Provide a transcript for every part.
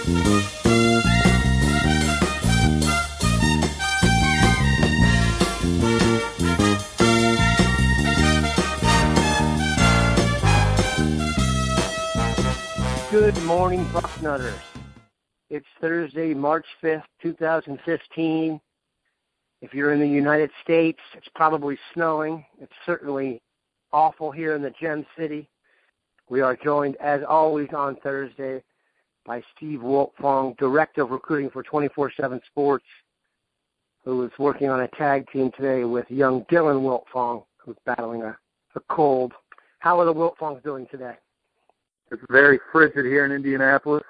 Good morning, Bucknutters. It's Thursday, March 5th, 2015. If you're in the United States, it's probably snowing. It's certainly awful here in the Gem City. We are joined, as always, on Thursday by Steve Wiltfong, Director of Recruiting for 24/7 Sports, who is working on a tag team today with young Dylan Wiltfong, who's battling a cold. How are the Wiltfongs doing today? It's very frigid here in Indianapolis.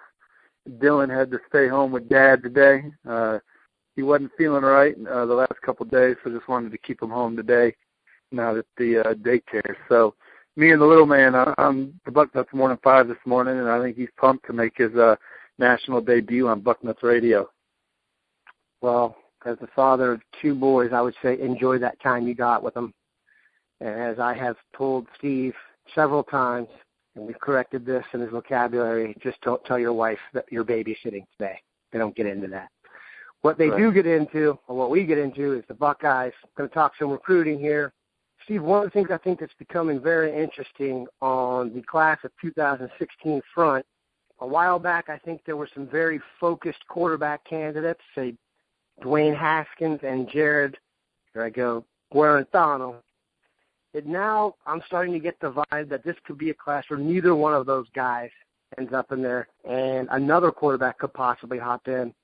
Dylan had to stay home with Dad today. He wasn't feeling right the last couple of days, so just wanted to keep him home today, not at the daycare. So me and the little man, I'm the Bucknuts Morning 5 this morning, and I think he's pumped to make his national debut on Bucknuts Radio. Well, as the father of two boys, I would say enjoy that time you got with them. And as I have told Steve several times, and we've corrected this in his vocabulary, just don't tell your wife that you're babysitting today. They don't get into that. What they do get into, or what we get into, is the Buckeyes. I'm going to talk some recruiting here. Steve, one of the things I think that's becoming very interesting on the class of 2016 front, a while back I think there were some very focused quarterback candidates, say Dwayne Haskins and Jared, Guarantano. And now I'm starting to get the vibe that this could be a class where neither one of those guys ends up in there, and another quarterback could possibly hop in.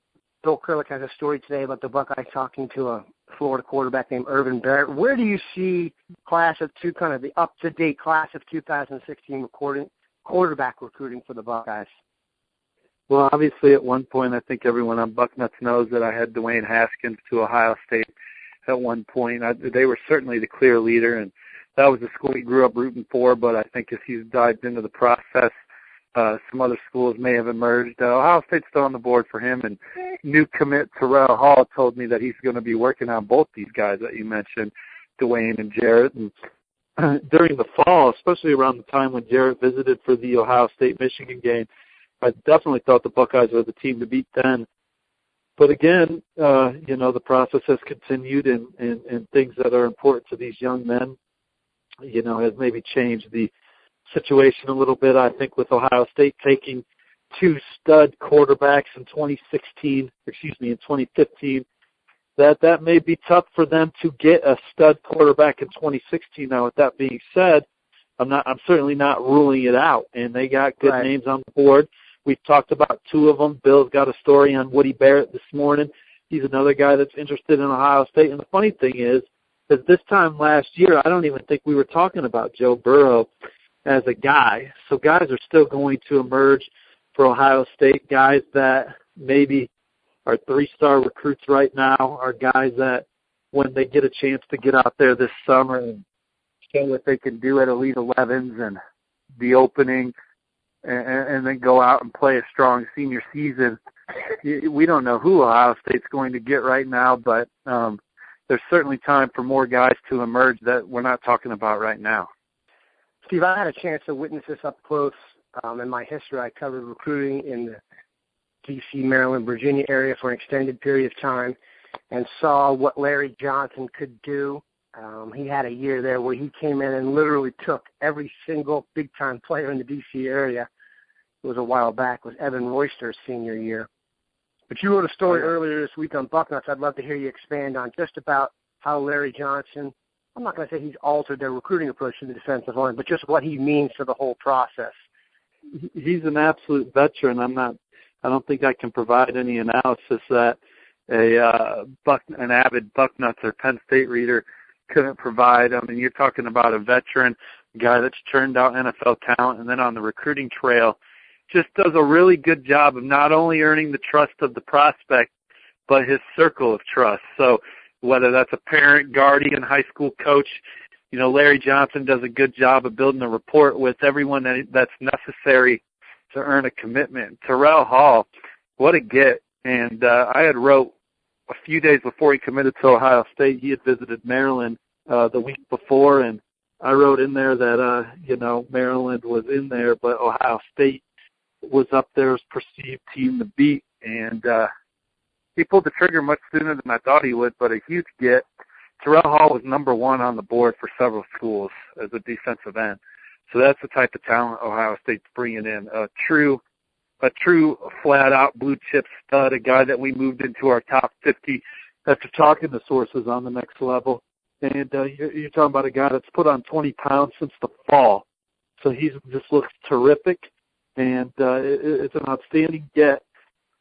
Bill Kurlick has a story today about the Buckeyes talking to a Florida quarterback named Urban Barrett. Where do you see class of two, kind of the up-to-date class of 2016 quarterback recruiting for the Buckeyes? Well, obviously at one point I think everyone on Bucknuts knows that I had Dwayne Haskins to Ohio State at one point. They were certainly the clear leader, and that was the school he grew up rooting for, but I think as he's dived into the process, some other schools may have emerged. Ohio State's still on the board for him, and new commit Terrell Hall told me that he's going to be working on both these guys that you mentioned, Dwayne and Jarrett. And during the fall, especially around the time when Jarrett visited for the Ohio State-Michigan game, I definitely thought the Buckeyes were the team to beat then. But again, the process has continued, and things that are important to these young men, has maybe changed the situation a little bit. I think with Ohio State taking two stud quarterbacks in 2015, that may be tough for them to get a stud quarterback in 2016. Now, with that being said, I'm certainly not ruling it out, and they got good names on the board. We've talked about two of them. Bill's got a story on Woody Barrett this morning. He's another guy that's interested in Ohio State. And the funny thing is that this time last year, I don't even think we were talking about Joe Burrow as a guy. So guys are still going to emerge for Ohio State. Guys that maybe are three-star recruits right now are guys that when they get a chance to get out there this summer and show what they can do at Elite 11s and the opening, and then go out and play a strong senior season. We don't know who Ohio State's going to get right now, but there's certainly time for more guys to emerge that we're not talking about right now. Steve, I had a chance to witness this up close. In my history, I covered recruiting in the D.C., Maryland, Virginia area for an extended period of time and saw what Larry Johnson could do. He had a year there where he came in and literally took every single big-time player in the D.C. area. It was a while back. It was Evan Royster's senior year. But you wrote a story earlier this week on Bucknuts. I'd love to hear you expand on just about how Larry Johnson, I'm not going to say he's altered their recruiting approach to the defensive line, but just what he means to the whole process. He's an absolute veteran. I don't think I can provide any analysis that an avid Bucknuts or Penn State reader couldn't provide. I mean, you're talking about a veteran, a guy that's churned out NFL talent, and then on the recruiting trail, just does a really good job of not only earning the trust of the prospect, but his circle of trust. So whether that's a parent, guardian, high school coach, Larry Johnson does a good job of building a rapport with everyone that's necessary to earn a commitment. Terrell Hall, what a get. And I had wrote a few days before he committed to Ohio State, he had visited Maryland the week before, and I wrote in there that, Maryland was in there, but Ohio State was up there as perceived team to beat, and he pulled the trigger much sooner than I thought he would, but a huge get. Terrell Hall was number 1 on the board for several schools as a defensive end. So that's the type of talent Ohio State's bringing in. A true flat-out blue-chip stud, a guy that we moved into our top 50 after talking to sources on the next level. And you're talking about a guy that's put on 20 pounds since the fall. So he just looks terrific, and it's an outstanding get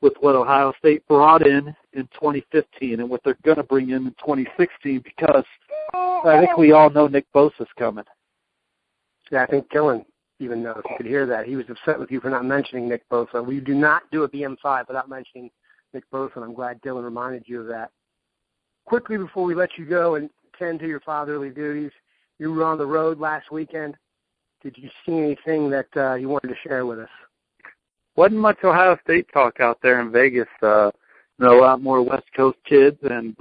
with what Ohio State brought in 2015 and what they're going to bring in 2016, because I think we all know Nick Bosa's coming. Yeah, I think Dylan even knows. You could hear that. He was upset with you for not mentioning Nick Bosa. We do not do a BM5 without mentioning Nick Bosa, and I'm glad Dylan reminded you of that. Quickly before we let you go and tend to your fatherly duties, you were on the road last weekend. Did you see anything that you wanted to share with us? Wasn't much Ohio State talk out there in Vegas. A lot more West Coast kids, and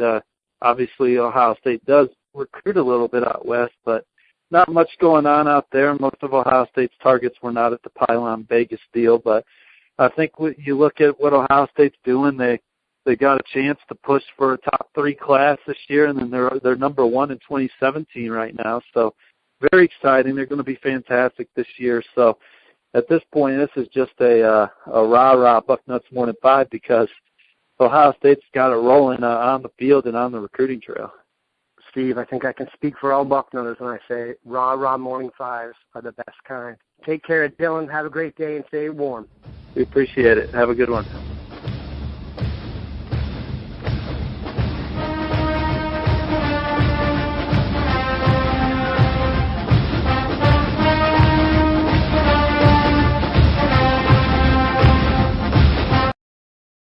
obviously Ohio State does recruit a little bit out west, but not much going on out there. Most of Ohio State's targets were not at the Pylon Vegas deal, but I think when you look at what Ohio State's doing, they got a chance to push for a top 3 class this year, and then they're number 1 in 2017 right now. So very exciting. They're going to be fantastic this year. So at this point, this is just a rah-rah Bucknuts Morning 5, because Ohio State's got it rolling on the field and on the recruiting trail. Steve, I think I can speak for all Bucknutters when I say rah-rah Morning 5s are the best kind. Take care of Dylan. Have a great day and stay warm. We appreciate it. Have a good one.